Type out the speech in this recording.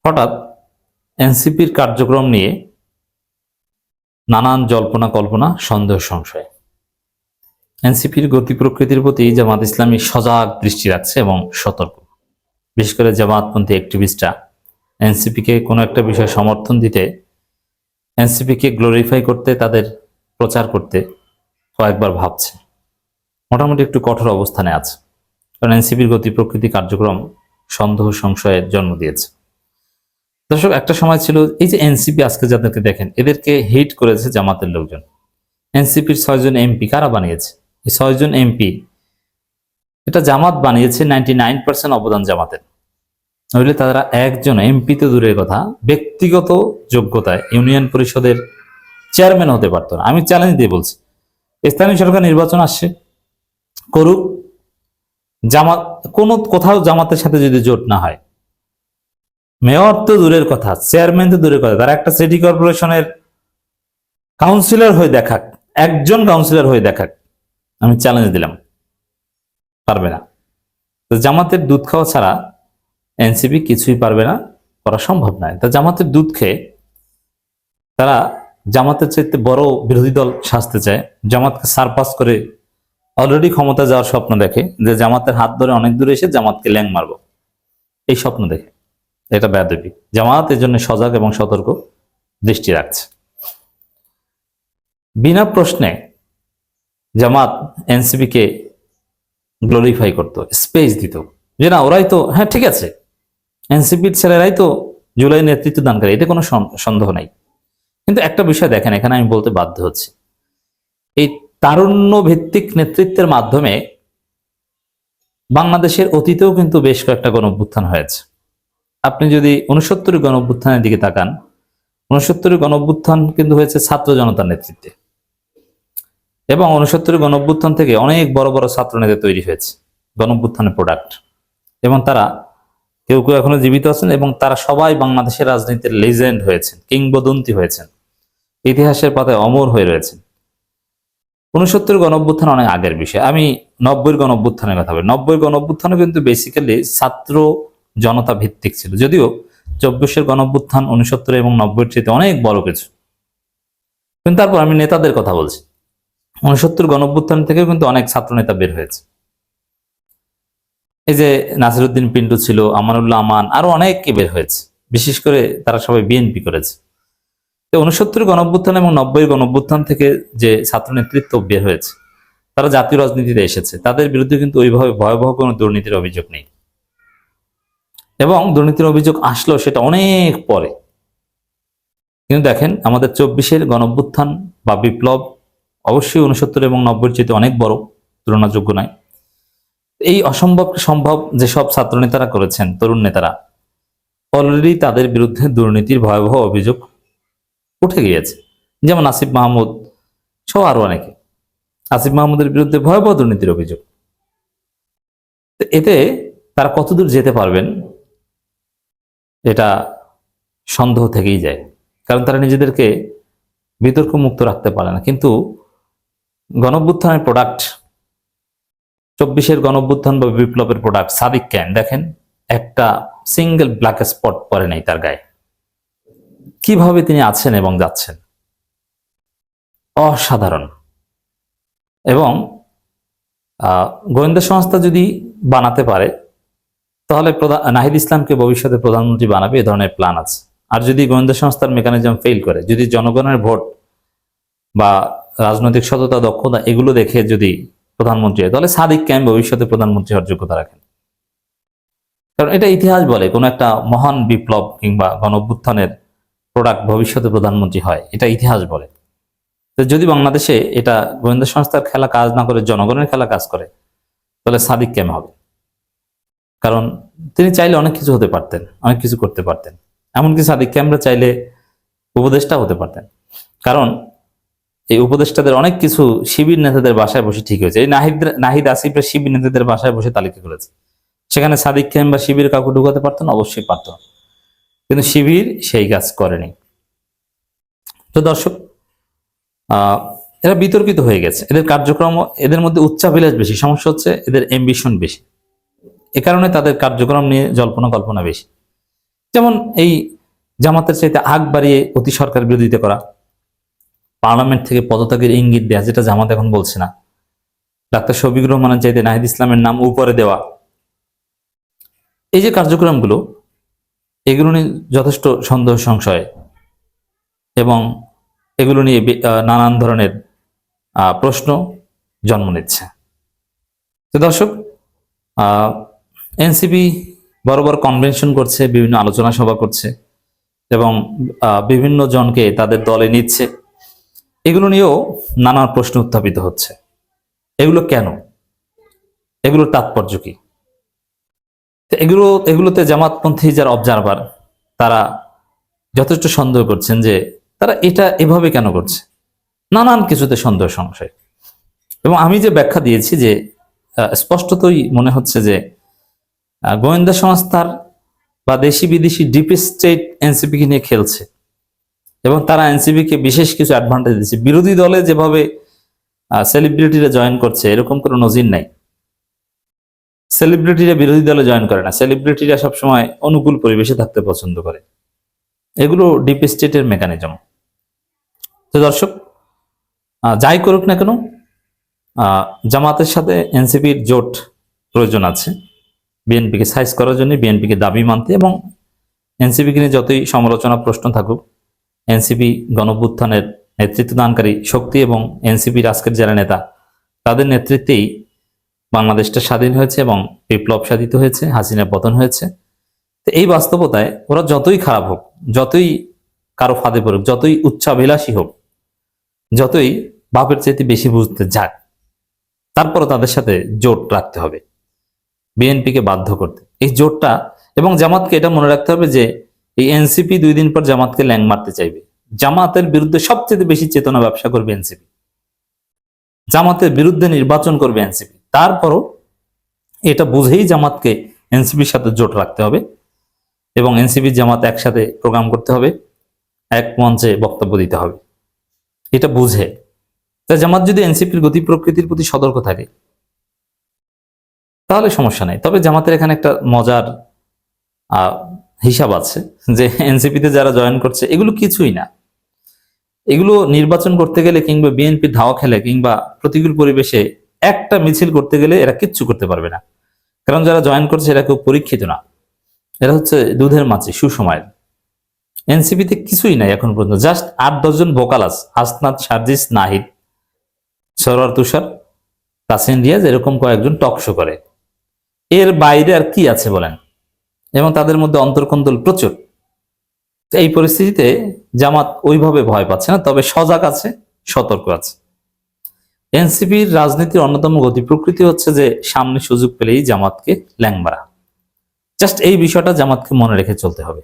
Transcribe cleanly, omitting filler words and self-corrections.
হঠাৎ এনসিপির কার্যক্রম নিয়ে নানান জল্পনা কল্পনা, সন্দেহ সংশয়। এনসিপির গতি প্রকৃতির প্রতি জামাত ইসলামী সজাগ দৃষ্টি রাখছে এবং সতর্ক। বিশেষ করে জামাতপন্থী অ্যাক্টিভিস্টরা এনসিপিকে কোনো একটা বিষয়ে সমর্থন দিতে, এনসিপিকে গ্লোরিফাই করতে, তাদের প্রচার করতে কয়েকবার ভাবছে। মোটামুটি একটু কঠোর অবস্থানে আছে, কারণ এনসিপির গতি প্রকৃতি কার্যক্রম সন্দেহ সংশয়ের জন্ম দিয়েছে। দর্শক, একটা সময় ছিল এই যে এনসিপি আজকে যাদেরকে দেখেন, এদেরকে হিট করেছে জামাতের লোকজন। এনসিপির 6 জন এমপি কারা বানিয়েছে? এই 6 জন এমপি এটা জামাত বানিয়েছে। 99% অবদান জামাতের। নইলে তারা একজন এমপি তো দূরের কথা, ব্যক্তিগত যোগ্যতায় ইউনিয়ন পরিষদের চেয়ারম্যান হতে পারতো না। আমি চ্যালেঞ্জ দিয়ে বলছি, স্থানীয় সরকার নির্বাচন আসছে, করুক। জামাত কোথাও জামাতের সাথে যদি জোট না হয়, মেয়র তো দূরের কথা, চেয়ারম্যান তো দূরের কথা, তারা একটা সিটি কর্পোরেশনের কাউন্সিলর হয়ে দেখাক, একজন কাউন্সিলর হয়ে দেখাক, আমি চ্যালেঞ্জ দিলাম, পারবে না। তো জামাতের দুধ খাওয়া ছাড়া এনসিপি কিছুই পারবে না, করা সম্ভব নয়। তা জামাতের দুধ খেয়ে তারা জামাতের চাইতে বড় বিরোধী দল সাজতে চায়, জামাতকে সারপাস করে অলরেডি ক্ষমতা যাওয়ার স্বপ্ন দেখে, যে জামাতের হাত ধরে অনেক দূরে এসে জামাতকে ল্যাং মারব, এই স্বপ্ন দেখে। এটা বেয়াদবি। জামাত এর জন্য সজাগ এবং সতর্ক দৃষ্টি রাখছে। বিনা প্রশ্নে জামাত এনসিপিকে গ্লোরিফাই করত, স্পেস দিত, যে না ওরাই তো, হ্যাঁ ঠিক আছে, এনসিপির ছেলেরাই তো জুলাই নেতৃত্ব দানকারী, এতে কোনো সন্দেহ নাই। কিন্তু একটা বিষয় দেখেন, এখানে আমি বলতে বাধ্য হচ্ছি, এই তারুণ্য ভিত্তিক নেতৃত্বের মাধ্যমে বাংলাদেশের অতীতেও কিন্তু বেশ কয়েকটা গণঅভ্যুত্থান হয়েছে। আপনি যদি 69 গণঅভ্যুত্থানের দিকে তাকান, 69 গণঅভ্যুত্থান কিন্তু হয়েছে ছাত্র জনতার নেতৃত্বে, এবং 69 গণঅভ্যুত্থান থেকে অনেক বড় বড় ছাত্র নেতা তৈরি হয়েছে, গণঅভ্যুত্থানের প্রোডাক্ট। এবং তারা কেউ কেউ এখনো জীবিত আছেন, এবং তারা সবাই বাংলাদেশের রাজনীতির লেজেন্ড হয়েছেন, কিংবদন্তি হয়েছেন, ইতিহাসের পাতায় অমর হয়ে রয়েছেন। 69 গণঅভ্যুত্থান অনেক আগের বিষয়। আমি 90 গণঅভ্যুত্থানের কথা বলি। 90 গণঅভ্যুত্থানও কিন্তু বেসিক্যালি ছাত্র জনতা ভিত্তিক ছিল, যদিও 24 গণঅভ্যুত্থান 69 এবং 90 চেয়ে অনেক বড় কিছু। কিন্তু তারপর আমি নেতাদের কথা বলছি, 69 গণঅভ্যুত্থান থেকেও কিন্তু অনেক ছাত্র নেতা বের হয়েছে। এই যে নাসিরউদ্দিন পিন্টু ছিল, আমানুল্লাহ আমান, আরো অনেকে বের হয়েছে। বিশেষ করে তারা সবাই বিএনপি করেছে। 69 গণঅভ্যুত্থান এবং 90 গণঅভ্যুত্থান থেকে যে ছাত্র নেতৃত্ব বের হয়েছে, তারা জাতীয় রাজনীতিতে এসেছে, তাদের বিরুদ্ধে কিন্তু ওইভাবে ভয়াবহ কোনো দুর্নীতির অভিযোগ নেই, এবং দুর্নীতির অভিযোগ আসলেও সেটা অনেক পরে। কিন্তু দেখেন, আমাদের 24 গণঅভ্যুত্থান বা বিপ্লব অবশ্যই 69 এবং 90 চেয়ে অনেক বড়, তুলনাযোগ্য নয়। এই অসম্ভবকে সম্ভব যেসব ছাত্র নেতারা করেছেন, তরুণ নেতারা, অলরেডি তাদের বিরুদ্ধে দুর্নীতির ভয়াবহ অভিযোগ উঠে গিয়েছে। যেমন আসিফ মাহমুদ সহ আরো অনেকে, আসিফ মাহমুদের বিরুদ্ধে ভয়াবহ দুর্নীতির অভিযোগ। এতে তারা কতদূর যেতে পারবেন এটা সন্দেহ থেকেই যায়, কারণ তারা নিজেদেরকে বিতর্ক মুক্ত রাখতে পারে না। কিন্তু গণঅভ্যুত্থানের প্রোডাক্ট, 24 গণঅভ্যুত্থান বা বিপ্লবের প্রোডাক্ট সাদিক ক্যান দেখেন, একটা সিঙ্গেল ব্ল্যাক স্পট পরে নাই তার গায়ে। কিভাবে তিনি আছেন এবং যাচ্ছেন, অসাধারণ। এবং গোয়েন্দা সংস্থা যদি বানাতে পারে, তাহলে নাহিদ ইসলামকে ভবিষ্যতে প্রধানমন্ত্রী বানাবে, এ ধরনের প্ল্যান আছে। আর যদি গোয়েন্দা সংস্থার মেকানিজম ফেল করে, যদি জনগণের ভোট বা রাজনৈতিক সততা, দক্ষতা এগুলো দেখে যদি প্রধানমন্ত্রী হয়, তাহলে সাদিক ক্যাম্প ভবিষ্যতে প্রধানমন্ত্রী হওয়ার যোগ্যতা রাখেন। কারণ এটা ইতিহাস বলে, কোনো একটা মহান বিপ্লব কিংবা গণঅভ্যুত্থানের প্রোডাক্ট ভবিষ্যতে প্রধানমন্ত্রী হয়, এটা ইতিহাস বলে। তো যদি বাংলাদেশে এটা গোয়েন্দা সংস্থার খেলা কাজ না করে, জনগণের খেলা কাজ করে, তাহলে সাদিক ক্যাম্প হবে। কারণ তিনি চাইলে অনেক কিছু হতে পারতেন, অনেক কিছু করতে পারতেন। এমনকি সাদিক ক্যাম্পরা চাইলে উপদেষ্টা হতে পারতেন, কারণ এই উপদেষ্টাদের অনেক কিছু শিবির নেতাদের বাসায় বসে ঠিক হয়েছে। এই নাহিদ আসিফরা শিবির নেতাদের বাসায় বসে তালিকা করেছে, সেখানে সাদিক ক্যাম্প বা শিবির কাউকে ঢুকাতে পারতেন, অবশ্যই পারত, কিন্তু শিবির সেই কাজ করেনি। তো দর্শক, এরা বিতর্কিত হয়ে গেছে, এদের কার্যক্রম, এদের মধ্যে উচ্চাভিলাষ বেশি। সমস্যা হচ্ছে এদের অ্যাম্বিশন বেশি, এ কারণে তাদের কার্যক্রম নিয়ে জল্পনা কল্পনা বেশি। যেমন এই জামাতের চাইতে আগ বাড়িয়ে অতি সরকার বিরোধিতা করা, পার্লামেন্ট থেকে পদত্যাগের ইঙ্গিত দেয়া, যেটা জামাত এখন বলছে না, ডাক্তার শফিকুর রহমানের চাইতে নাহিদ ইসলামের নাম উপরে দেওয়া, এই যে কার্যক্রমগুলো, এগুলো নিয়ে যথেষ্ট সন্দেহ সংশয় এবং এগুলো নিয়ে নানান ধরনের প্রশ্ন জন্ম নিচ্ছে। তো দর্শক, এনসিপি বড় বড় কনভেনশন করছে, বিভিন্ন আলোচনা সভা করছে এবং বিভিন্ন জনকে তাদের দলে নিচ্ছে, এগুলো নিয়েও নানা প্রশ্ন উত্থাপিত হচ্ছে। এগুলো কেন? এগুলোর তাৎপর্য কি? এগুলোতে জামাতপন্থী যারা অবজারভার, তারা যথেষ্ট সন্দেহ করছেন যে তারা এটা এভাবে কেন করছে, নানান কিছুতে সন্দেহ সংশয়। এবং আমি যে ব্যাখ্যা দিয়েছি যে স্পষ্টতই মনে হচ্ছে যে গোয়েন্দা সংস্থার বা দেশি বিদেশি ডিপ স্টেট এনসিপিকে নিয়ে খেলছে এবং তারা এনসিপিকে বিশেষ কিছু অ্যাডভান্টেজ দিচ্ছে। বিরোধী দলে যেভাবে সেলিব্রিটিরা জয়েন করছে, এরকম কোনো নজির নাই। সেলিব্রিটিরা বিরোধী দলে জয়েন করে না, সেলিব্রিটিরা সবসময় অনুকূল পরিবেশে থাকতে পছন্দ করে। এগুলো ডিপ স্টেটের মেকানিজম। তো দর্শক, যাই করুক না কেন, জামাতের সাথে এনসিপির জোট প্রয়োজন আছে বিএনপিকে সাইজ করার জন্য, বিএনপিকে দাবি মানতে, এবং এনসিপিকে নিয়ে যতই সমালোচনা প্রশ্ন থাকুক, এনসিপি গণঅভ্যুত্থানের নেতৃত্ব দানকারী শক্তি এবং এনসিপির আজকের যারা নেতা, তাদের নেতৃত্বেই বাংলাদেশটা স্বাধীন হয়েছে এবং বিপ্লব সাধিত হয়েছে, হাসিনার পতন হয়েছে। তো এই বাস্তবতায় ওরা যতই খারাপ হোক, যতই কারো ফাঁদে পড়ুক, যতই উচ্চাভিলাষী হোক, যতই বাপের চাইতে বেশি বুঝতে যাক, তারপরও তাদের সাথে জোট রাখতে হবে, বিএনপিকে বাধ্য করতে এই জোটটা। এবং জামাতকে এটা মনে রাখতে হবে যে এই এনসিপি 2 দিন পর জামাতকে ল্যাং মারতে চাইবে। জামাতের বিরুদ্ধে সবচেয়ে বেশি চেতনা ব্যবসা করবে এনসিপি, জামাতের বিরুদ্ধে নির্বাচন করবে এনসিপি। তারপরও এটা বুঝেই জামাতকে এনসিপির সাথে জোট রাখতে হবে এবং এনসিপি জামাত একসাথে প্রোগ্রাম করতে হবে, এক মঞ্চে বক্তব্য দিতে হবে, এটা বুঝে। তাই জামাত যদি এনসিপির গতি প্রকৃতির প্রতি সতর্ক থাকে তাহলে সমস্যা নাই। তবে জামাতের এখানে একটা মজার হিসাব আছে যে এনসিপিতে যারা জয়েন করছে এগুলো কিছুই না। এগুলো নির্বাচন করতে গেলে কিংবা বিএনপি ধাওয়া খেলে কিংবা প্রতিকূল পরিবেশে একটা মিছিল করতে গেলে এরা কিচ্ছু করতে পারবে না, কারণ যারা জয়েন করছে এরা কেউ পরীক্ষিত না, এরা হচ্ছে দুধের মাছি, সুসময়ের। এনসিপিতে কিছুই নাই এখন পর্যন্ত, জাস্ট 8-10 জন ভোকাল আছে, হাসনাত, সার্জিস, নাহিদ, সরোয়ার তুষার, তাসিন রিয়াজ, এরকম কয়েকজন টক শো করে। এর বাইরে আর কি আছে বলেন? এবং তাদের মধ্যে অন্তর্কন্দল প্রচুর। এই পরিস্থিতিতে জামাত ওইভাবে ভয় পাচ্ছে না, তবে সজাগ আছে, সতর্ক আছে। এনসিপির রাজনীতির অন্যতম গতি প্রকৃতি হচ্ছে যে সামনে সুযোগ পেলেই জামাতকে ল্যাং মারা। জাস্ট এই বিষয়টা জামাতকে মনে রেখে চলতে হবে।